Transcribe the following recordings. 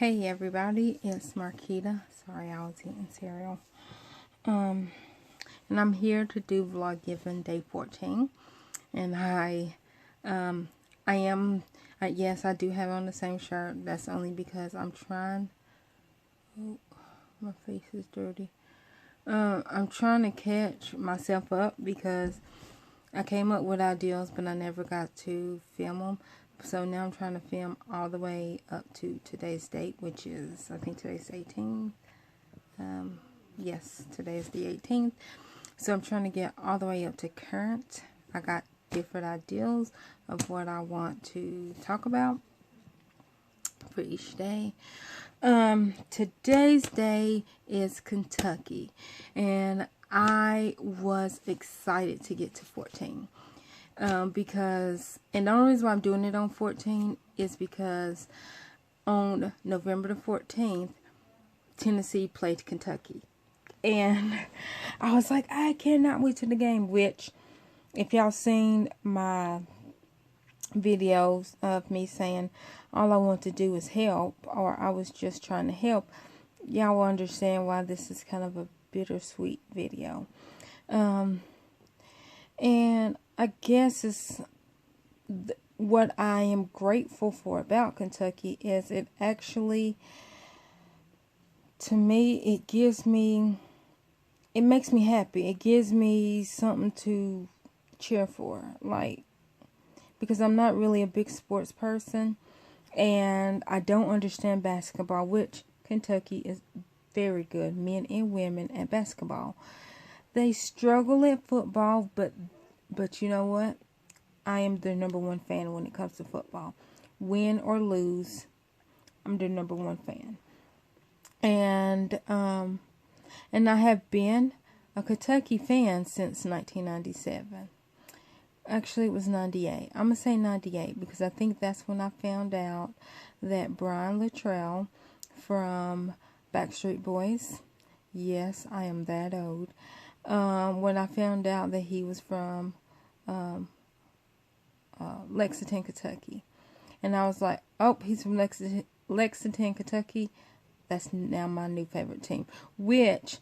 Hey everybody, it's Marquita. Sorry, I was eating cereal. And I'm here to do Vloggiving day 14. And yes, I do have on the same shirt. That's only because I'm trying. Oh, my face is dirty. I'm trying to catch myself up because I came up with ideas, but I never got to film them. So now I'm trying to film all the way up to today's date, which is, I think today's 18th. Yes, today is the 18th. So I'm trying to get all the way up to current. I got different ideas of what I want to talk about for each day. Today's day is Kentucky, and I was excited to get to 14. Because, and the only reason why I'm doing it on 14 is because on November the 14th, Tennessee played Kentucky. And I was like, I cannot wait to the game, which, if y'all seen my videos of me saying all I want to do is help, or I was just trying to help, y'all will understand why this is kind of a bittersweet video. And I guess it's what I am grateful for about Kentucky is it actually, to me, it makes me happy. It gives me something to cheer for, like, because I'm not really a big sports person and I don't understand basketball, which Kentucky is very good, men and women, at basketball. They struggle at football, but you know what? I am their number one fan when it comes to football. Win or lose, I'm their number one fan. And I have been a Kentucky fan since 1997. Actually, it was 98. I'm going to say 98 because I think that's when I found out that Brian Luttrell from Backstreet Boys, yes, I am that old, when I found out that he was from Lexington, Kentucky. And I was like, oh, he's from Lexington, Kentucky. That's now my new favorite team. Which,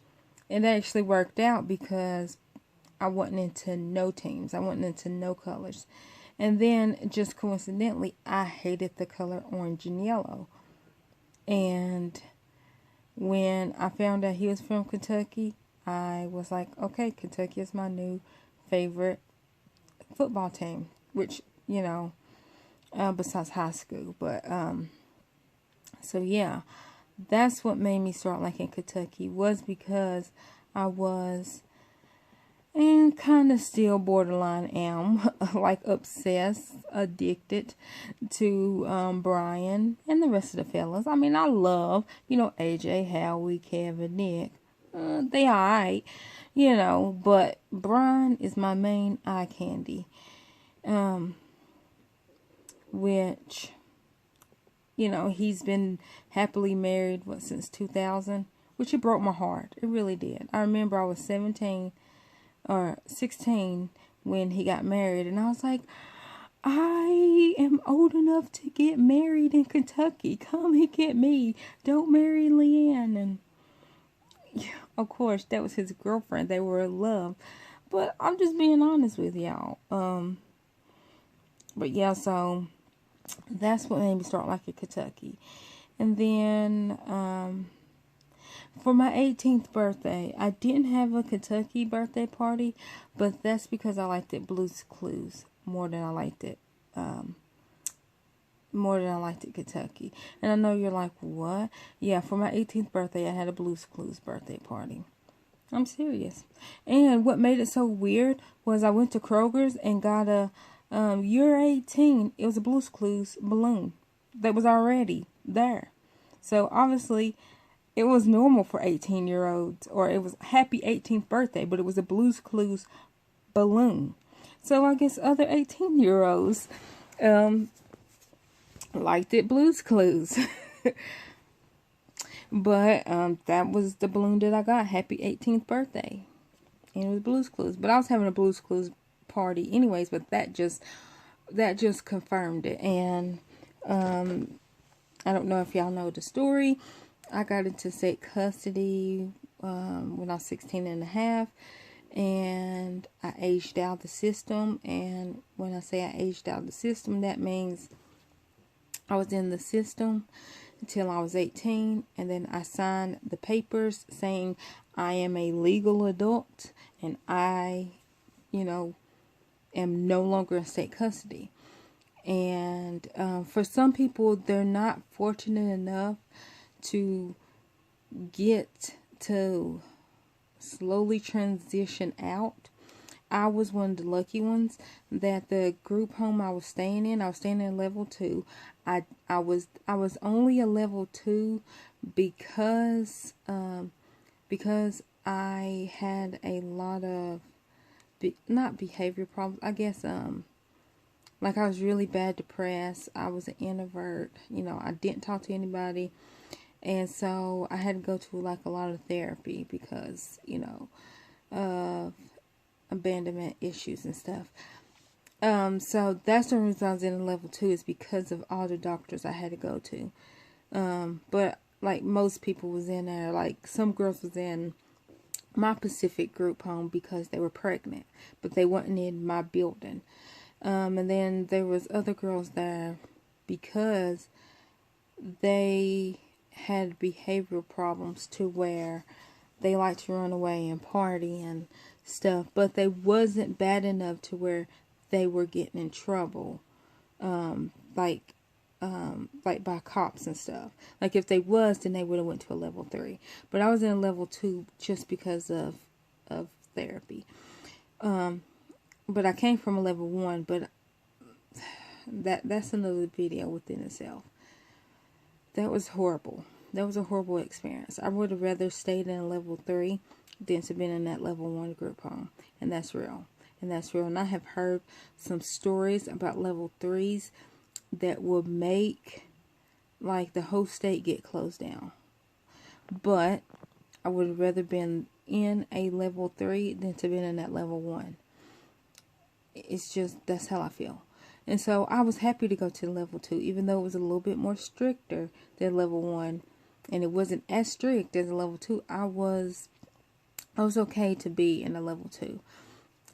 it actually worked out because I wasn't into no teams. I wasn't into no colors. And then, just coincidentally, I hated the color orange and yellow. And when I found out he was from Kentucky, I was like, okay, Kentucky is my new favorite football team. Which, you know, besides high school. But, so yeah, that's what made me start liking Kentucky, was because I was, and kind of still borderline am, like obsessed, addicted to Brian and the rest of the fellas. I mean, I love, you know, AJ, Howie, Kevin, Nick. They alright, you know, but Brian is my main eye candy. Which, you know, he's been happily married, since 2000, which it broke my heart. It really did. I remember I was 17 or 16 when he got married, and I was like, I am old enough to get married in Kentucky. Come and get me. Don't marry Leanne. And yeah, of course, that was his girlfriend. They were in love. But I'm just being honest with y'all. But yeah, so that's what made me start liking Kentucky. And then, for my 18th birthday, I didn't have a Kentucky birthday party, but that's because I liked it Blue's Clues more than I liked it Kentucky. And I know you're like, what? Yeah, for my 18th birthday, I had a Blue's Clues birthday party. I'm serious. And what made it so weird was I went to Kroger's and got a you're 18. It was a Blue's Clues balloon that was already there. So obviously it was normal for 18-year-olds, or it was happy 18th birthday, but it was a Blue's Clues balloon. So I guess other 18-year-olds liked it Blue's Clues. But that was the balloon that I got, happy 18th birthday. And it was Blue's Clues. But I was having a Blue's Clues party anyways, but that just confirmed it. And I don't know if y'all know the story. I got into state custody when I was 16 and a half. And I aged out the system. And when I say I aged out the system, that means I was in the system until I was 18. And then I signed the papers saying I am a legal adult. And I, am no longer in state custody. And for some people, they're not fortunate enough to get to slowly transition out. I was one of the lucky ones that the group home I was staying in level 2. I was only a level 2 because I had a lot of not behavior problems. I guess like I was really bad depressed. I was an introvert. I didn't talk to anybody. And so I had to go to like a lot of therapy because, of abandonment issues and stuff. So that's the reason I was in level 2 is because of all the doctors I had to go to. But like most people was in there, like some girls was in my Pacific group home because they were pregnant, but they weren't in my building. And then there was other girls there because they had behavioral problems to where they like to run away and party and stuff, but they wasn't bad enough to where they were getting in trouble, like by cops and stuff. Like if they was, then they would have went to a level 3. But I was in a level 2 just because of therapy. But I came from a level 1, but that's another video within itself. That was horrible. That was a horrible experience. I would have rather stayed in a level 3 than to been in that level 1 group home. And that's real. And I have heard some stories about level 3s that will make like the whole state get closed down. But I would have rather been in a level 3 than to been in that level 1. It's just, that's how I feel. And so I was happy to go to level 2, even though it was a little bit more stricter than level 1. And it wasn't as strict as a level 2. I was okay to be in a level 2.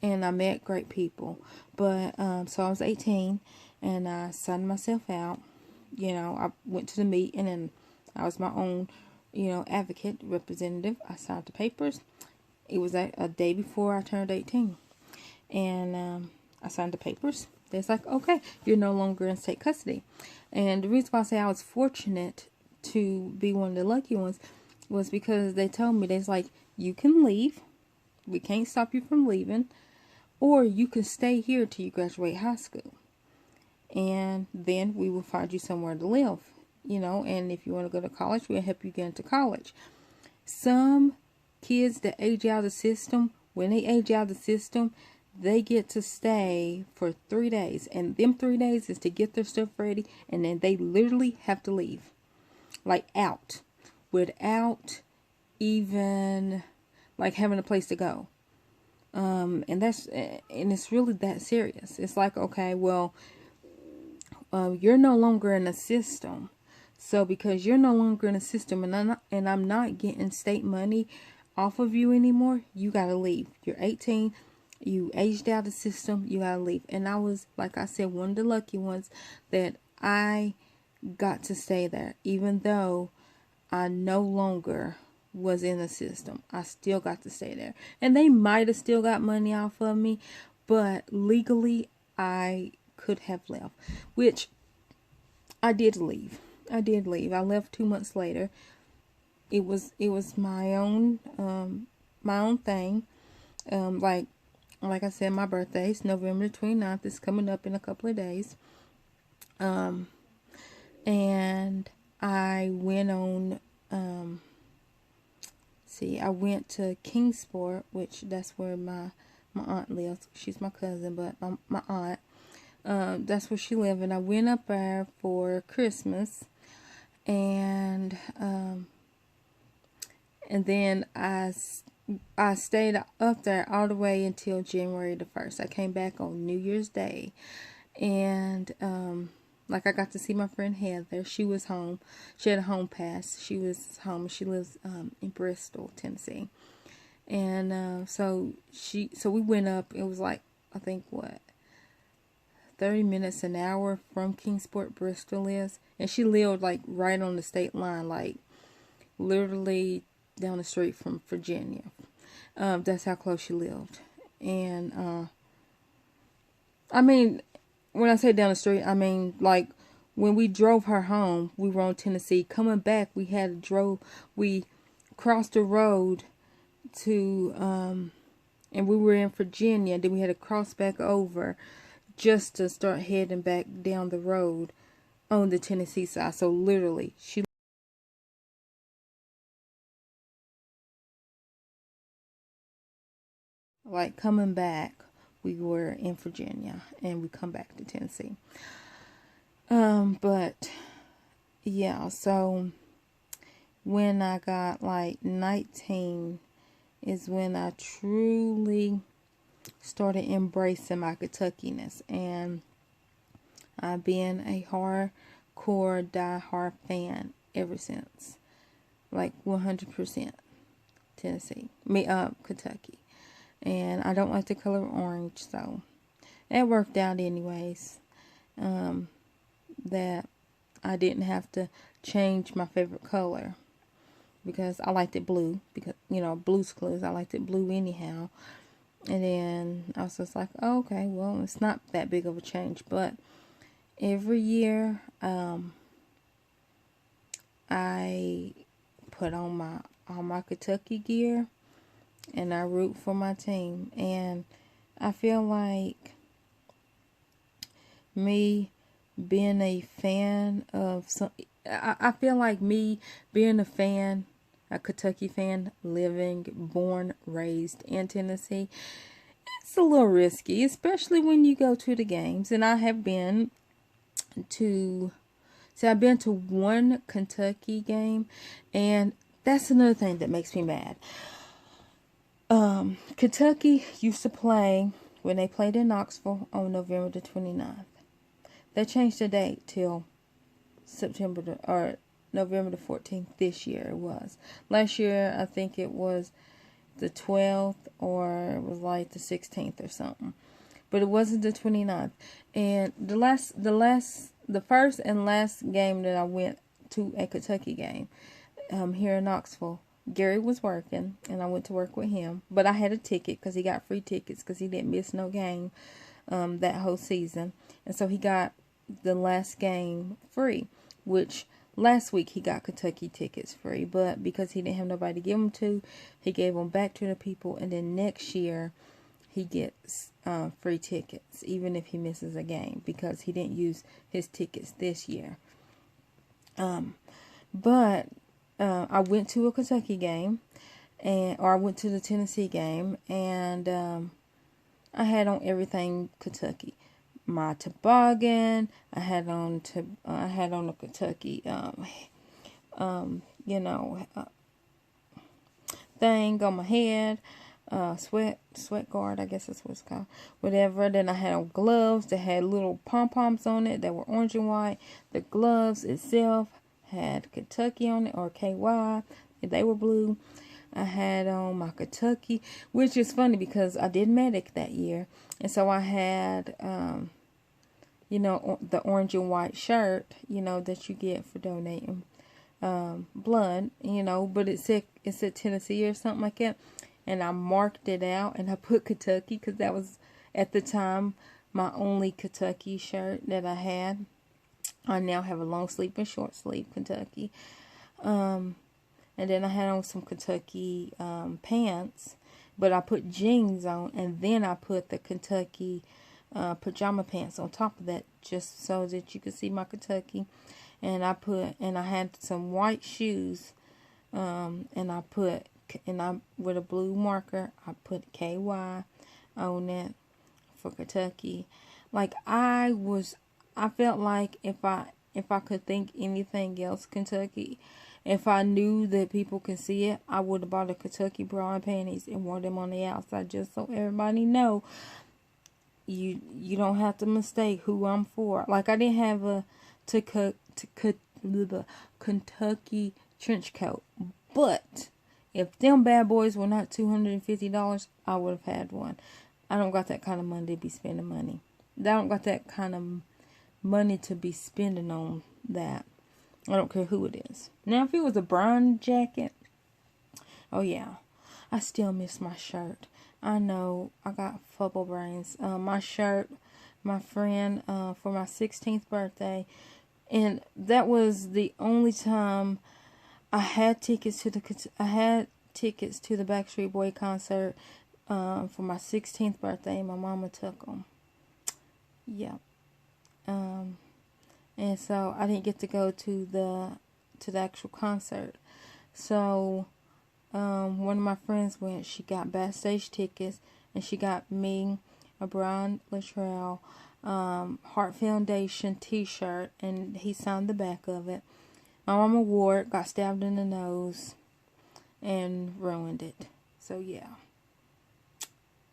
And I met great people. But, so I was 18 and I signed myself out. I went to the meeting and I was my own, advocate, representative. I signed the papers. It was a day before I turned 18. And I signed the papers. It's like, okay, you're no longer in state custody. And the reason why I say I was fortunate to be one of the lucky ones was because they told me, they's like, you can leave. We can't stop you from leaving. Or you can stay here till you graduate high school. And then we will find you somewhere to live. And if you want to go to college, we'll help you get into college. Some kids that age out of the system, when they age out of the system, they get to stay for 3 days. And them 3 days is to get their stuff ready. And then they literally have to leave. Like out. Without even like having a place to go. And it's really that serious. It's like, okay, well, you're no longer in the system. So because you're no longer in the system and I'm not getting state money off of you anymore, you gotta leave. You're 18. You aged out of the system, you gotta leave. And I was, like I said, one of the lucky ones that I got to stay there. Even though I no longer was in the system, I still got to stay there. And they might have still got money off of me, but legally I could have left. Which I did leave. I left 2 months later. It was my own thing. Like I said, my birthday is November 29th. It's coming up in a couple of days. And I went on, I went to Kingsport, which that's where my aunt lives. She's my cousin, but my aunt, that's where she lived. And I went up there for Christmas. And then I stayed up there all the way until January the 1st. I came back on New Year's Day. And Like, I got to see my friend Heather. She was home. She had a home pass. She was home. She lives in Bristol, Tennessee. And so we went up. It was like, I think, what, 30 minutes an hour from Kingsport, Bristol is. And she lived like right on the state line, like literally down the street from Virginia. That's how close she lived. And I mean, when I say down the street, I mean like when we drove her home, we were on Tennessee. Coming back, we crossed the road to and we were in Virginia. Then we had to cross back over just to start heading back down the road on the Tennessee side. So literally, like coming back, we were in Virginia and we come back to Tennessee. But yeah, so when I got like 19 is when I truly started embracing my Kentuckiness, and I've been a hardcore die-hard fan ever since, like 100% Kentucky. And I don't like the color orange, so it worked out anyways. That I didn't have to change my favorite color because I liked it blue, because, you know, Blue's Clues, I liked it blue anyhow. And then I was just like, oh, okay, well, it's not that big of a change. But every year, I put on all my Kentucky gear and I root for my team. And I feel like me being a fan of I feel like me being a Kentucky fan, born, raised in Tennessee, it's a little risky, especially when you go to the games. And I have been to, I've been to one Kentucky game, and that's another thing that makes me mad. Kentucky used to play, when they played in Knoxville, on November the 29th. They changed the date till November the 14th this year it was. Last year, I think it was the 12th, or it was like the 16th or something. But it wasn't the 29th. And the first and last game that I went to, a Kentucky game, here in Knoxville, Gary was working, and I went to work with him. But I had a ticket because he got free tickets because he didn't miss no game that whole season. And so he got the last game free, which last week he got Kentucky tickets free. But because he didn't have nobody to give them to, he gave them back to the people. And then next year, he gets free tickets, even if he misses a game, because he didn't use his tickets this year. But I went to a Kentucky game, or I went to the Tennessee game, and I had on everything Kentucky. My toboggan, I had on a Kentucky, thing on my head. Sweat guard, I guess that's what it's called, whatever. Then I had on gloves that had little pom-poms on it that were orange and white. The gloves itself had Kentucky on it, or KY, they were blue. I had on my Kentucky, which is funny because I did medic that year, and so I had the orange and white shirt, that you get for donating blood, but it said Tennessee or something like that. And I marked it out, and I put Kentucky because that was, at the time, my only Kentucky shirt that I had. I now have a long sleeve and short sleeve Kentucky. And then I had on some Kentucky pants, but I put jeans on, and then I put the Kentucky pajama pants on top of that, just so that you could see my Kentucky. And I had some white shoes, and with a blue marker, I put KY on it for Kentucky. Like, I felt like if I could think anything else Kentucky, if I knew that people could see it, I would have bought a Kentucky bra and panties and wore them on the outside, just so everybody know you don't have to mistake who I'm for. Like, I didn't have a Kentucky trench coat, but if them bad boys were not $250, I would have had one. I don't got that kind of money to be spending money. I don't got that kind of money to be spending on that. I don't care who it is. Now, if it was a brown jacket, oh yeah, I still miss my shirt. I know I got fubble brains. My shirt, my friend, for my 16th birthday, and that was the only time I had tickets to the Backstreet Boy concert for my 16th birthday. My mama took them. Yeah. And so I didn't get to go to the actual concert. So one of my friends went. She got backstage tickets, and she got me a Brian Luttrell Heart Foundation t-shirt, and he signed the back of it. My mama wore it, got stabbed in the nose, and ruined it. So yeah,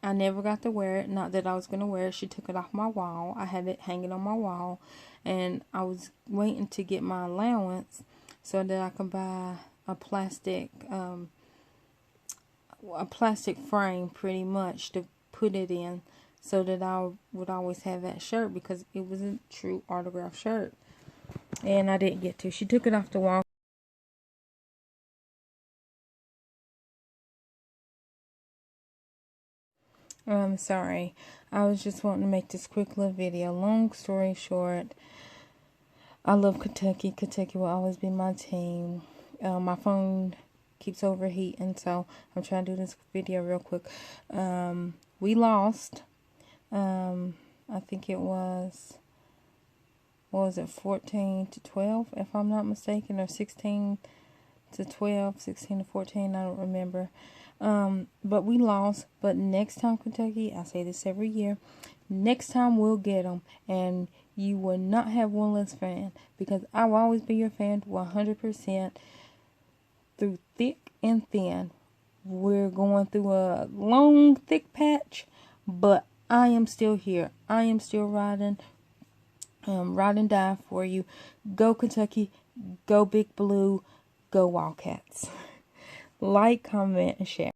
I never got to wear it. Not that I was going to wear it. She took it off my wall. I had it hanging on my wall, and I was waiting to get my allowance so that I could buy a plastic frame, pretty much, to put it in, so that I would always have that shirt, because it was a true autograph shirt. And I didn't get to. She took it off the wall. I'm sorry. I was just wanting to make this quick little video. Long story short, I love Kentucky. Kentucky will always be my team. My phone keeps overheating, so I'm trying to do this video real quick. We lost. I think it was, what was it, 14-12, if I'm not mistaken, or 16-12, 16-14, I don't remember. But we lost. But next time, Kentucky, I say this every year, next time we'll get them, and you will not have one less fan, because I will always be your fan 100% through thick and thin. We're going through a long, thick patch, but I am still here. I am still riding, ride and die for you. Go Kentucky, go Big Blue, go Wildcats. Like, comment, and share.